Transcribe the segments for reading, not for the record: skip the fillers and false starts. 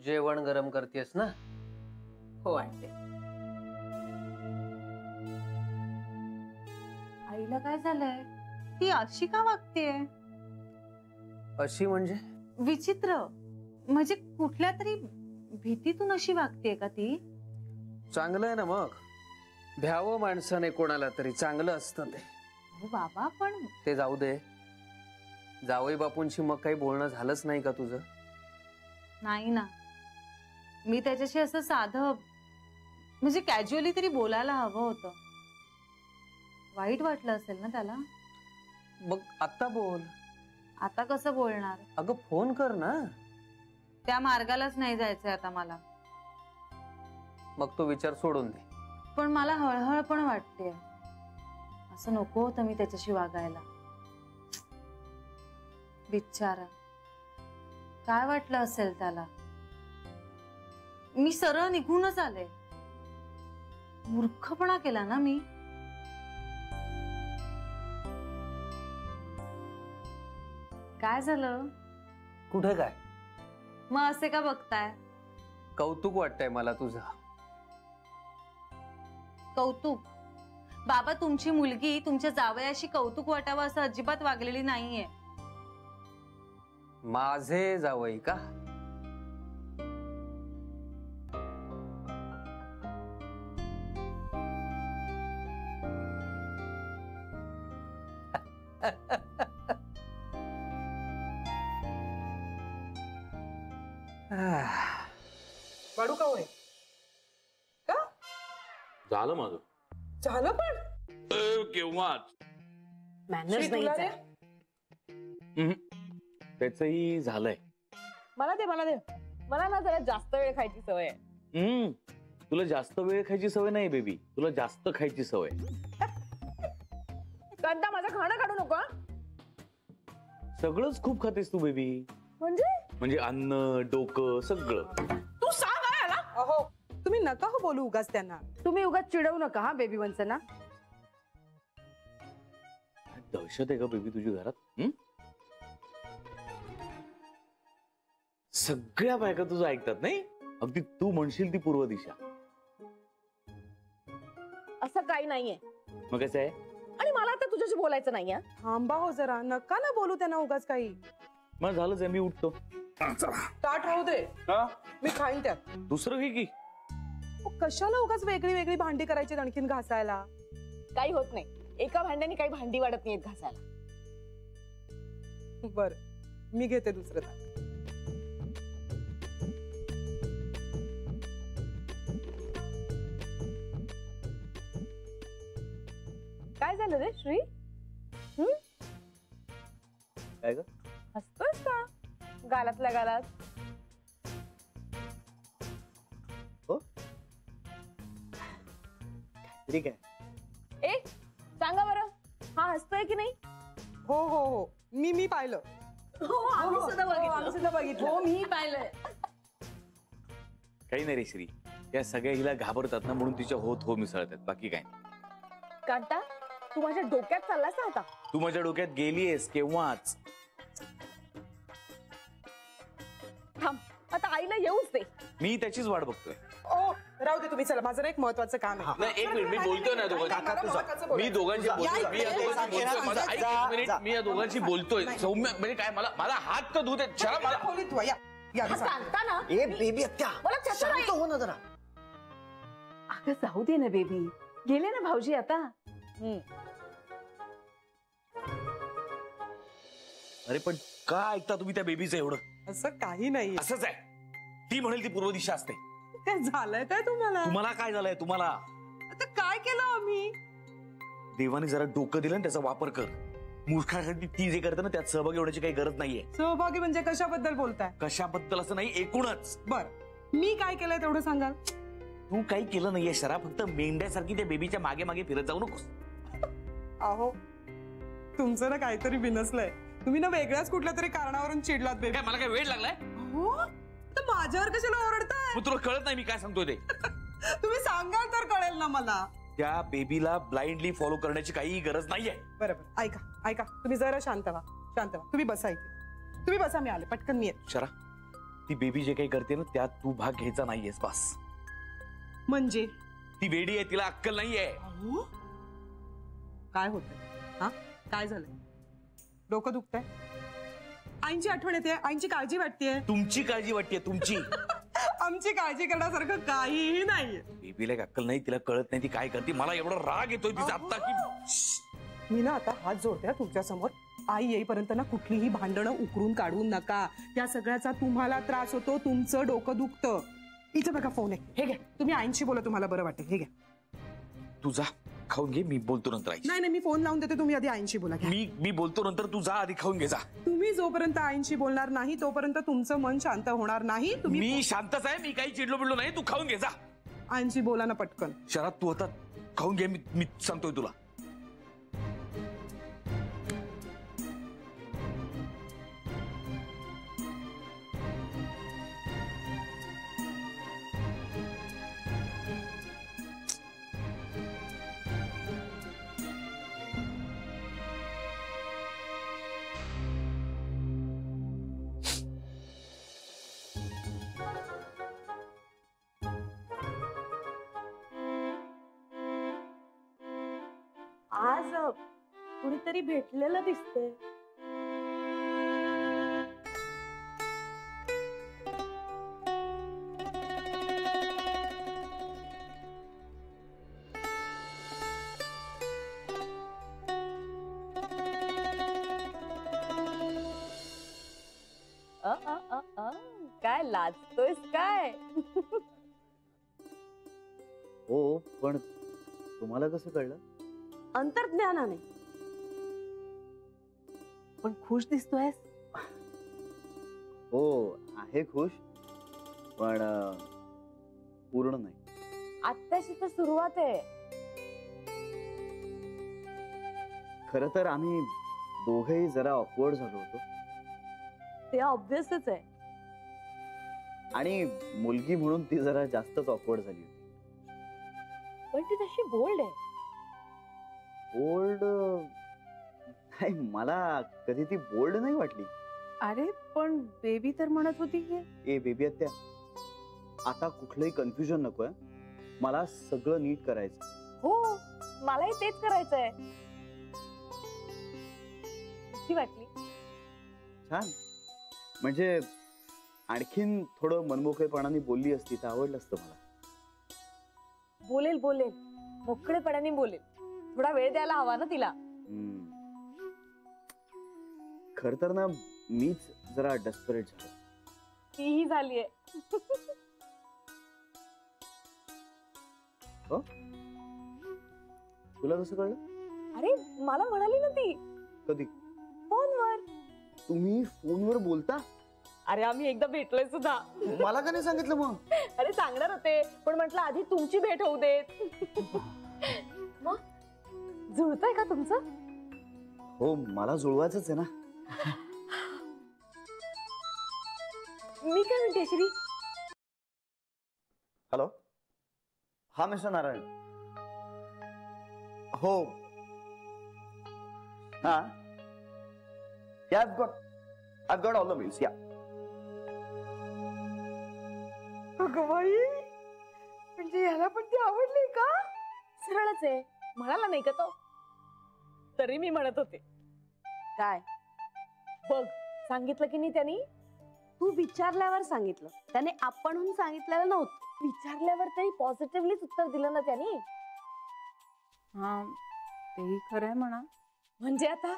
जेवण गरम करतेस ना? हो आणते. आईला काय झालंय? ती अशी का वागतेय? अशी म्हणजे? विचित्र, म्हणजे कुठल्या तरी भीतीतून अशी वागतेय का ती? चांगलं आहे ना मग. भ्यावं माणसाने कोणाला तरी, चांगलं असतं ते. हो बाबा, पण ते जाऊ दे. जावई बापूंशी मग काही बोलणं झालंच नाही का तुझं? नाही ना, मी त्याच्याशी असं साधं म्हणजे कॅज्युअली तरी बोलायला हवं होतं. वाईट वाटलं असेल ना त्याला? मग आता बोल. आता कसं बोलणार? अगं फोन कर ना. त्या मार्गालाच नाही जायचंय आता मला. मग तो विचार सोडून दे. पण मला हळहळ पण वाटते. असं नको होतं मी त्याच्याशी वागायला. बिचारा, काय वाटलं असेल त्याला? मी सरळ निघूनच आले. मूर्खपणा केला ना मी. काय झालं? कुठे काय? मग असे का बघताय? कौतुक वाटतंय मला तुझं. कौतुक? बाबा, तुमची मुलगी तुमच्या जावयाशी कौतुक वाटावं असं अजिबात वागलेली नाहीये. माझे जावई का? वाढू का होय? का झालं माझं. झालं पण केव्हाच. मॅनर्स नाही. त्याचही झालंय. मला दे मला दे. मला ना जरा जास्त वेळ खायची सवय आहे. तुला जास्त वेळ खायची सवय नाही बेबी, तुला जास्त खायची सवय. कांदा माझं खाणं काढू नको. सगळंच खूप खातेस तू बेबी. म्हणजे अन्न, डोकं, सगळं. तू सांग याला. अहो, तुम्ही नका हो बोलू उगाच त्यांना. तुम्ही उगाच चिडवू नका हा बेबी वंसना. दहशत आहे का बेबी तुझी घरात? सगळ्या बायका तुझं ऐकतात नाही? अगदी तू म्हणशील ती पूर्व दिशा. असं काही नाहीये. मग कसं आहे? आणि मला आता तुझ्याशी बोलायचं नाहीये. थांबा हो जरा, नका ना बोलू त्यांना उगाच काही. मग झालंच आहे, मी उठतो. ताट राहू दे, मी खाईन त्यात. दुसरं घे की. कशाला उगाच वेगळी वेगळी भांडी करायची आणखीन घासायला? काही होत नाही, एका भांड्याने काही भांडी वाढत नाहीत घासायला. बर, मी घेते दुसरं ताट. काय झालं रे श्री? काय ग? हसतोस का गालातल्या गालात? हो ठीक आहे. ए सांगा बरं, हा हसतोय की नाही? हो हो हो, मी पाहिलं. हो आम्ही सुद्धा बघितलं. हो मी पाहिलंय. काही नाही रे श्री, त्या सगळ्या हिला घाबरतात ना म्हणून तिच्या होत हो मिसळतात, बाकी काय. कांता, तू माझ्या डोक्यात चाललास ना आता? तू माझ्या डोक्यात गेलीयस केव्हाच. थांब, आता आईला येऊच दे. मी त्याचीच वाट बघतोय. ओ राहू दे तुम्ही, चला माझं एक महत्वाचं काम आहे. नाही एक मिनिट, मी बोलतोय ना दोघांशी. मी दोघांशी बोलतोय. मी या दोघांशी बोलतोय. सौम्य म्हणजे काय, मला हात तर धुत ना. ए बेबी अत्या, शांत हो ना जरा. अगं जाऊ दे ना बेबी, गेले ना भाऊजी आता. अरे पण का ऐकता तुम्ही त्या बेबीचं एवढं? असं काही नाही. असंच आहे, ती म्हणेल ती पूर्व दिशा असते. काय झालंय काय तुम्हाला? तुम्हाला काय झालंय? तुम्हाला आता काय केलं आम्ही? देवाने जरा डोकं दिलं, त्याचा वापर कर. मूर्खासाठी ती जे करते ना त्यात सहभागी होण्याची काही गरज नाहीये. सहभागी म्हणजे कशाबद्दल बोलताय? कशाबद्दल असं नाही, एकूणच. बर, मी काय केलंय तेवढं सांगाल? तू काही केलं नाहीये शरा, फक्त मेंढ्यासारखी त्या बेबीच्या मागे मागे फिरत जाऊ नकोस. अहो तुमचं ना काहीतरी बिनसलंय. तुम्ही ना वेगळ्याच कुठल्या तरी कारणावरून चिडलात बेबी. मला काय वेळ लागलाय? हो, तर माझ्यावर कशाला ओरडताय? मग तुला कळत नाही मी काय सांगतोय ते? तुम्ही सांगाल तर कळेल ना मला. त्या बेबीला ब्लाइंडली फॉलो करण्याची काही गरज नाहीये. बरोबर, ऐका तुम्ही जरा शांत व्हा. तुम्ही बसा इथे. तुम्ही बसा, मी आले पटकन. मी येते. शरा ती बेबी जे काही करते ना त्यात तू भाग घ्यायचा नाहीयेस बस. म्हणजे ती वेडी आहे, तिला अक्कल नाहीये. अहो, काय होत? हा काय झालंय? डोकं दुखतंय? आईंची आठवण येते, आईंची काळजी वाटतेय. तुमची काळजी वाटते तुमची. आमची काळजी करण्यासारखं काहीही नाहीये. बेबीला एक अक्कल नाही, तिला कळत नाही ती काय करते. मला एवढा राग येतोय तिचा आता की मी ना आता हात जोडते तुमच्या समोर. आई येईपर्यंत ना कुठलीही भांडणं उकरून काढू नका. त्या सगळ्याचा तुम्हाला त्रास होतो, तुमचं डोकं दुखतं. इथं बघा फोन आहे, हे घ्या. तुम्ही आईंशी बोला, तुम्हाला बरं वाटेल. हे घ्या. तुझा खाऊन घे, मी बोलतो नंतर आईशी. नाही मी फोन लावून देते, तुम्ही आधी आईंशी बोला. घ्या. मी बोलतो नंतर, तू जा आधी खाऊन घे जा. तुम्ही जोपर्यंत आईंशी बोलणार नाही तोपर्यंत तुमचं मन शांत होणार नाही. तुम्ही मी शांतच आहे, मी काही चिडलो बिडलो नाही. तू खाऊन घे जा. आईंशी बोला ना पटकन. शरद तू आता खाऊन घे, मी सांगतोय तुला. आज कुणीतरी भेटलेलं दिसतंय. काय लाजतोयस काय? हो पण तुम्हाला कसं कळलं? अंतर्ज्ञानाने. पण खुश दिसतोयस. हो आहे खुश, पण पूर्ण नाही. आत्ताशी तर सुरुवात आहे. खरं तर आम्ही दोघेही जरा ऑकवर्ड झालो होतो. ते ऑब्विसच आहे. आणि मुलगी म्हणून ती जरा जास्तच ऑकवर्ड झाली होती. पण ती तशी बोल्ड आहे. बोल्ड नाही, मला कधी ती बोल्ड नाही वाटली. अरे पण बेबी तर म्हणत होती की. ए बेबी आत्या, आता कुठलंही कन्फ्युजन नकोय. मला सगळं नीट करायचं. हो मलाही तेच करायचंय. कशी वाटली? छान. म्हणजे आणखीन थोडं मनमोकळेपणाने बोलली असती तर आवडलं असतं मला. बोलेल बोलेल, मोकळेपणाने बोलेल. थोडा वेळ द्यायला हवा ना तिला. खर तर ना मीच जरा डेस्परेट झालो. तीही झालीये. हो? तुला कसं कळलं? अरे मला म्हणाली ना ती कधी? फोनवर. तुम्ही फोनवर बोलता? अरे आम्ही एकदा भेटलोय सुद्धा. मला का नाही सांगितलं मग? अरे सांगणार होते पण म्हटलं आधी तुमची भेट होऊ देत. मग जुळतंय का तुमचं? हो मला जुळवायचंच आहे ना. मी काय म्हणते श्री? हॅलो, हा मिस्टर नारायण. हो हा, I've got all the meals. Yeah. अगं बाई, म्हणजे याला पण ती आवडली का? सरळच आहे, म्हणाला नाही का तो? तरी मी म्हणत होते. काय बघ, सांगितलं की नाही त्यांनी? तू विचारल्यावर सांगितलं, त्याने आपणहून सांगितलेलं नव्हतं. विचारल्यावर तरी पॉझिटिव्हलीच उत्तर दिलं ना त्यांनी. हा तेही खरंय म्हणा. म्हणजे आता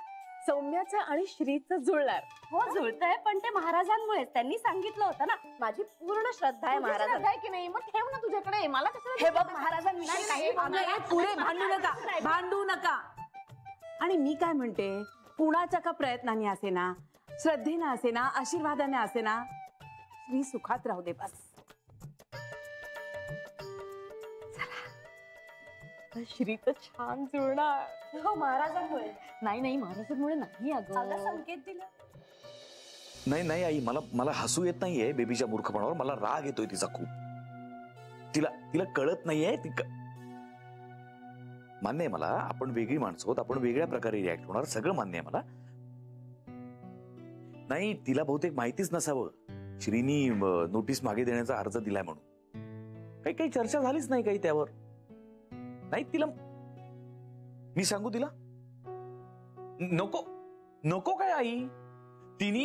सौम्याचं आणि श्रीचं जुळणार. हो जुळतंय, पण ते महाराजांमुळेच. त्यांनी सांगितलं होतं ना. माझी पूर्ण श्रद्धा आहे महाराजांना. की नाही मग ठेव ना तुझ्याकडे. मला कसं हे बघ, महाराजांविषयी काही पुढे भांडू नका. आणि मी काय म्हणते, कुणाच्या का प्रयत्नाने असे ना, श्रद्धेने असे ना, आशीर्वादाने असे ना, श्री सुखात राहू दे बस. श्री तर छान जुळणार. हो महाराजांमुळे. नाही महाराजांमुळे नाही. अगं संकेत दिला. नाही आई, मला हसू येत नाहीये बेबीच्या मूर्खपणावर. मला राग येतोय तिचा खूप. तिला कळत नाहीये. मान्य आहे मला, आपण वेगळी माणसं आहोत, आपण वेगळ्या प्रकारे रिॲक्ट होणार, सगळं मान्य आहे मला. नाही तिला बहुतेक माहितीच नसावं श्रीनी नोटीस मागे देण्याचा अर्ज दिलाय म्हणून काही चर्चा झालीच नाही काही त्यावर. नाही तिला मी सांगू तिला नको नको काय आई. तिने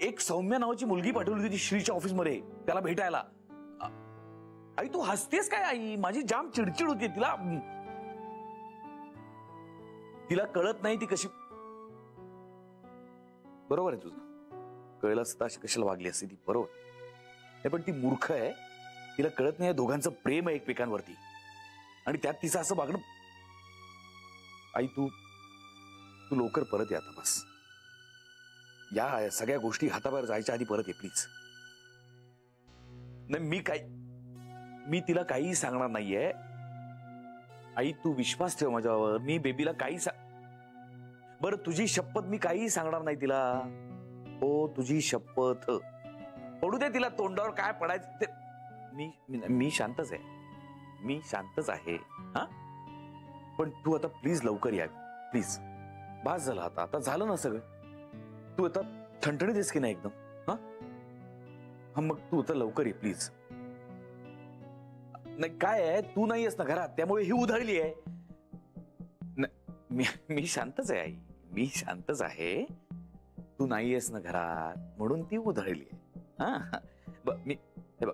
एक सौम्या नावाची मुलगी पाठवली होती श्रीच्या ऑफिसमध्ये त्याला भेटायला. आई तू हसतेस काय आई. माझी जाम चिडचिड होती. तिला कळत नाही ती कशी. बरोबर आहे तुझं. कळलं असतं अशी कशाला वागली असती ती. बरोबर नाही पण ती मूर्ख आहे. तिला कळत नाही दोघांचं प्रेम आहे एकमेकांवरती आणि त्यात तिचं असं वागणं. आई तू तू लवकर परत ये आता बस. या सगळ्या गोष्टी हाताबाहेर जायच्या आधी परत ये प्लीज. नाही मी तिला काही सांगणार नाहीये. आई तू विश्वास ठेव माझ्यावर. मी बेबीला काही बरं तुझी शपथ मी काही सांगणार नाही तिला. हो तुझी शपथ. पडू दे तिला तोंडावर काय पडायचं ते. मी शांतच आहे. मी शांतच आहे. हा पण तू आता प्लीज लवकर या प्लीज. बास झालं आता. आता झालं ना सगळं. तू आता ठणठणीत आहेस की नाही एकदम. हा मग तू आता लवकर ये प्लीज. नाही काय आहे तू नाही आहेस ना घरात त्यामुळे ही उधळली आहे. मी शांतच आहे आई. मी शांतच आहे. तू नाही आहेस ना घरात म्हणून ती उधळली आहे. मी हे बघ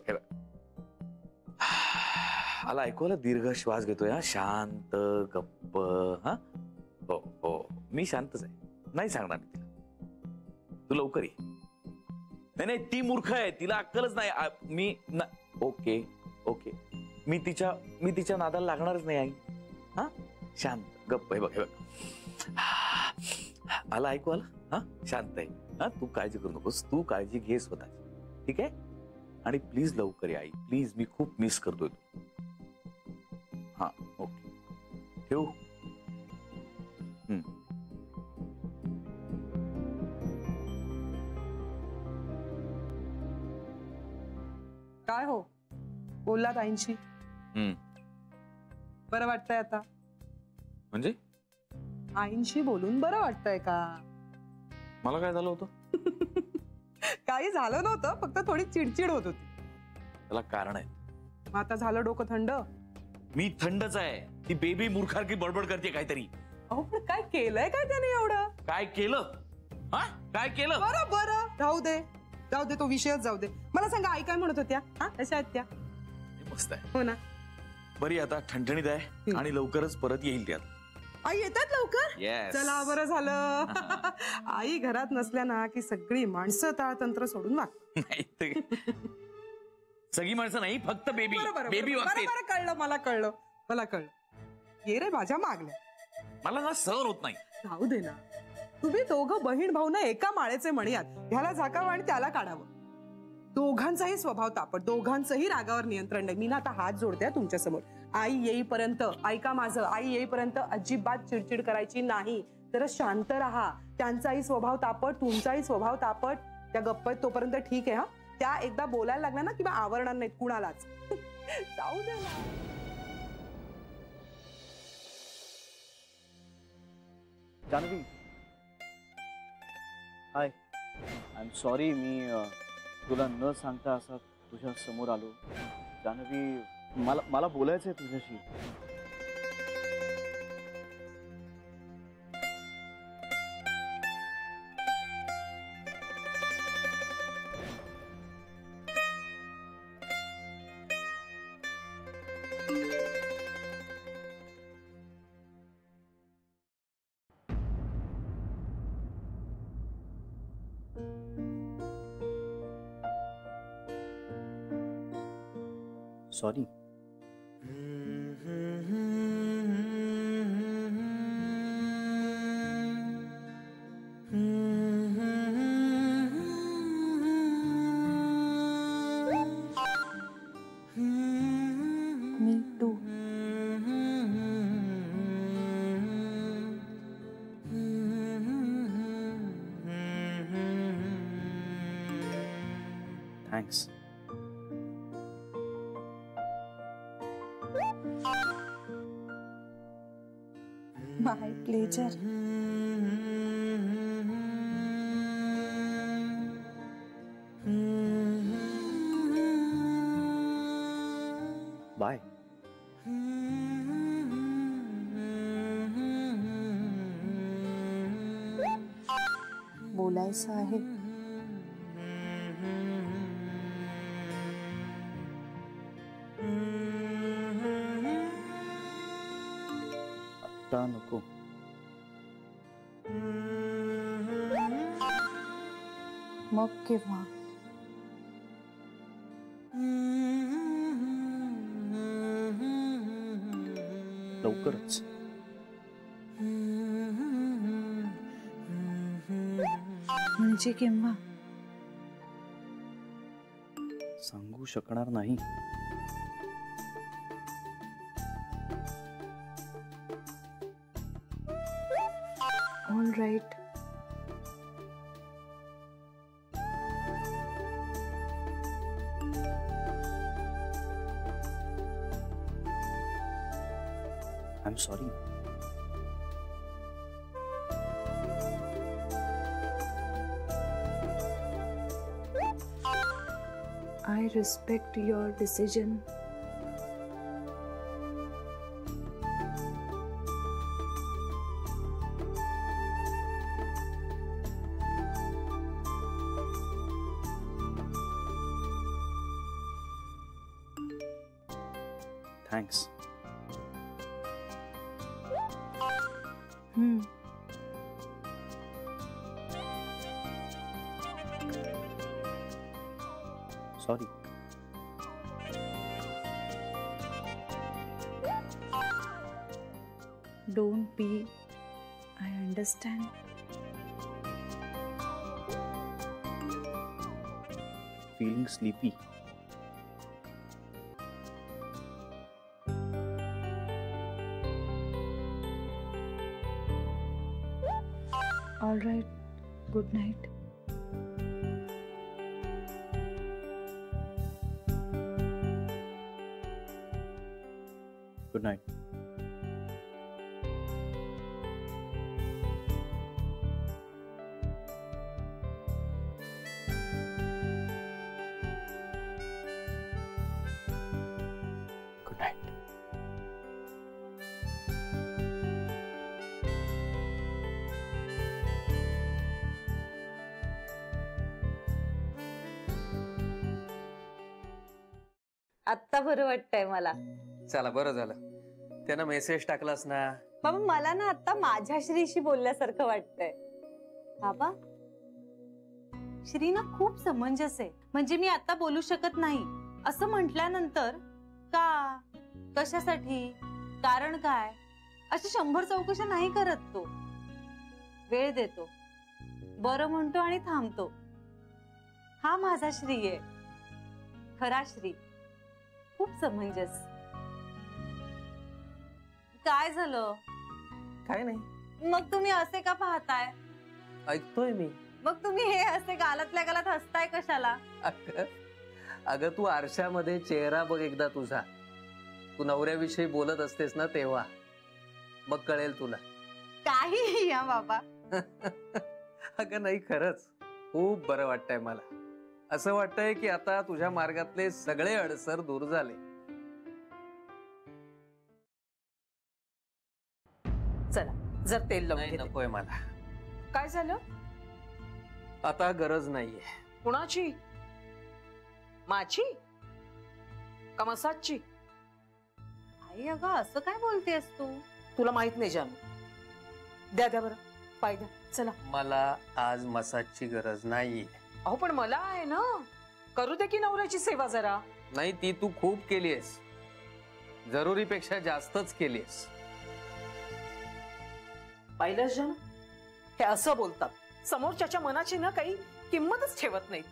मला ऐकूला दीर्घ श्वास घेतोय. शांत गप्प. हा हो हो मी शांतच आहे. नाही सांगणार मी तिला. तू लवकर ये. नाही ती मूर्ख आहे. तिला अक्कलच नाही. ओके ओके मी तिच्या नादाला लागणारच नाही आई. हा शांत गप्प. हे बघ मला ऐकू आलं. हा शांत आहे. हा तू काळजी करू नकोस. तू काळजी घे स्वतःची. ठीक आहे. आणि प्लीज लवकर ये आई प्लीज. मी खूप मिस करतोय तू. हा ओके ठेवू. काय हो बोललात आईंशी. बरं वाटतंय आता. म्हणजे आईंशी बोलून बरं वाटतंय का. मला काय झालं होतं. काही झालं नव्हतं फक्त थोडी चिडचिड होत होती. त्याला कारण आहे. मग आता झालं डोकं थंड. मी थंडच आहे. ती बेबी मूर्खारकी बडबड करते काहीतरी. अहो पण काय केलंय काय त्याने एवढं. काय केलं. हा काय केलं. बरं राहू दे तो विषयच जाऊ दे. मला सांगा आई काय म्हणत होत्या. हा कशा आहेत त्या. मस्त आहे. हो ना. बरी आता ठणठणीत आहे आणि लवकरच परत येईल त्यात. आई येतात लवकर. Yes. चला बरं झालं. आई घरात नसल्या ना की सगळी माणसं ताळतंत्र सोडून नाही सगळी माणसं नाही फक्त बेबी वागते. कळलं मला कळलं. ये रे माझ्या मागल्या. मला ना सहन होत नाही. राहू दे ना. तुम्ही दोघं बहीण भाऊ ना एका माळेचे मणी आहात. ह्याला झाकावं आणि त्याला काढावं. दोघांचाही स्वभाव तापट. दोघांचंही रागावर नियंत्रण नाही. मी ना आता हात जोडते तुमच्या समोर. आई येईपर्यंत ऐका माझं. आई येईपर्यंत अजिबात चिडचिड करायची नाही. तर शांत राहा. त्यांचाही स्वभाव तापट तुमचाही स्वभाव तापट. त्या गप्प तोपर्यंत ठीक आहे. हा त्या एकदा बोलायला लागल्या ना किंवा आवरणार नाहीत कुणालाच. जाऊ दे ना. Janhavi hi. I am sorry. मी तुला न सांगता असा तुझ्या समोर आलो. जानवी मला बोलायचंय तुझ्याशी. Sorry. Me too. Thanks. My pleasure. Bye. बोलायचं आहे. आता नको. मग केव्हा? लवकरच. म्हणजे केव्हा? सांगू शकणार नाही. All right. I am sorry. I respect your decision. Thanks. Sorry. Don't be. I understand. Feeling sleepy. All right. Good night. Good night. Good night. आत्ता बरं वाटतंय मला. चला बरं झालं त्यानं मेसेज टाकलास ना. बाबा मला ना आता माझ्या श्रीशी बोलल्यासारखं वाटतंय. बाबा श्री ना खूप समंजस आहे. म्हणजे मी आता बोलू शकत नाही असं म्हटल्यानंतर का, कशासाठी, कारण काय, अशी 100 चौकशा नाही करत तो. वेळ देतो, बरं म्हणतो आणि थांबतो. हा माझा श्री आहे, खरा श्री. खूप समंजस. काय झालं? काय नाही, मग तुम्ही असे का पाहताय? ऐकतोय मी. मग तुम्ही हे असे गालातल्या गालात हसताय कशाला? अगं तू आरशामध्ये चेहरा बघ एकदा तुझा. तू नवऱ्याविषयी बोलत असतेस ना तेव्हा, मग कळेल तुला. काही या बाबा. अगं नाही, खरंच खूप बरं वाटतंय मला. असं वाटतंय की आता तुझ्या मार्गातले सगळे अडसर दूर झाले. चला जर तेल लावून नाही घेते. नकोय मला. काय झालं? आता गरज नाहीये. कुणाची? माझी का मसाजची? आई अगं असं काय बोलतेस तू? तुला माहित नाही जानू. द्या द्या बरं, पाय द्या. चला. मला आज मसाजची गरज नाहीये. अहो पण मला आहे ना, करू दे की नवऱ्याची सेवा जरा. नाही, ती तू खूप केलीयस, जरुरीपेक्षा जास्तच केलीयस. पाहिलं जानू, हे असं बोलतात. समोरच्याच्या मनाची ना काही किंमतच ठेवत नाही.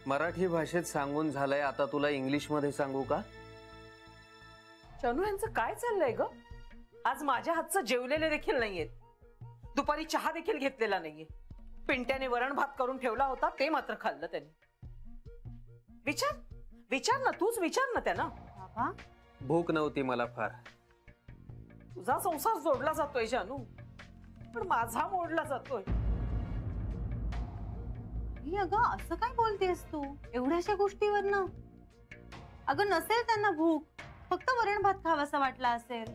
मराठी भाषेत सांगून झालंय, आता तुला इंग्लिश मध्ये सांगू का? जानू यांचं काय चाललंय ग? आज माझ्या हातचं जेवलेले देखील नाहीयेत. दुपारी चहा देखील घेतलेला नाहीये. पिंट्याने वरण भात करून ठेवला होता, ते मात्र खाल्लं त्यांनी. विचार विचार ना, तूच विचार ना त्यांना. बाबा भूक नव्हती मला फार. तुझा संसार जोडला जातोय जानू, पण माझा मोडला जातोय. ही अगं असं काय बोलतेस तू एवढ्याशा गोष्टीवर ना? अगं नसेल त्यांना भूक फक्त वरण भात खावासा वाटला असेल,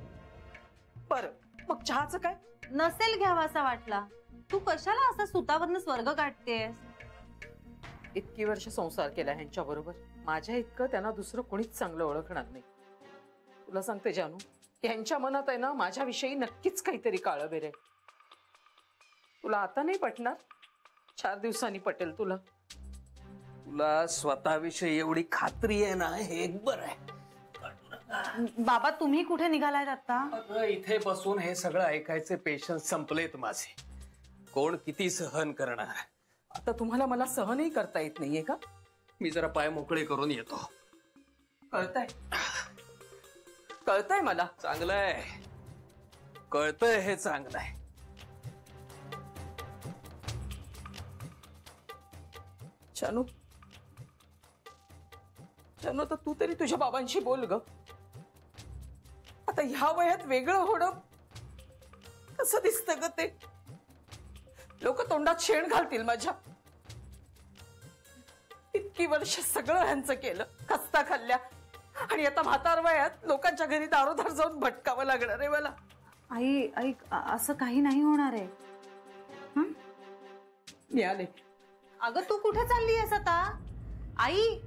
बरं मग चहाचं काय? नसेल घ्यावासा वाटला. तू कशाला असा सुतावरनं स्वर्ग काढतेस? इतकी वर्ष संसार केला ह्यांच्या बरोबर, माझ्या इतकं त्यांना दुसरं कोणीच चांगलं ओळखणार नाही. तुला सांगते जानू, ह्यांच्या मनात आहे ना माझ्याविषयी नक्कीच काहीतरी काळं बेरे. तुला आता नाही पटणार, 4 दिवसांनी पटेल तुला. तुला स्वतःविषयी एवढी खात्री आहे ना, हे एक बरं आहे. बाबा तुम्ही कुठे निघालायत आता? अगं, इथे बसून हे सगळं ऐकायचे पेशन्स संपलेत माझे. कोण किती सहन करणार? आता तुम्हाला मला सहनही करता येत नाहीये का? मी जरा पाय मोकळे करून येतो. कळतंय, कळतंय मला. चांगलंय, कळतंय हे चांगलंय. जानू, जानू आता तू तरी तुझ्या बाबांशी बोल ग. आता ह्या वयात वेगळं होणं कसं दिसतं ग ते? लोक तोंडात शेण घालतील माझ्या. इतकी वर्ष सगळं ह्यांचं केलं, खस्ता खाल्ल्या, आणि आता म्हातार वयात लोकांच्या घरी दारोदार जाऊन भटकावं लागणार आहे मला. आई ऐक, असं काही नाही होणार आहे. मिळाले. अगं तू कुठे चालली आहेस आता? आई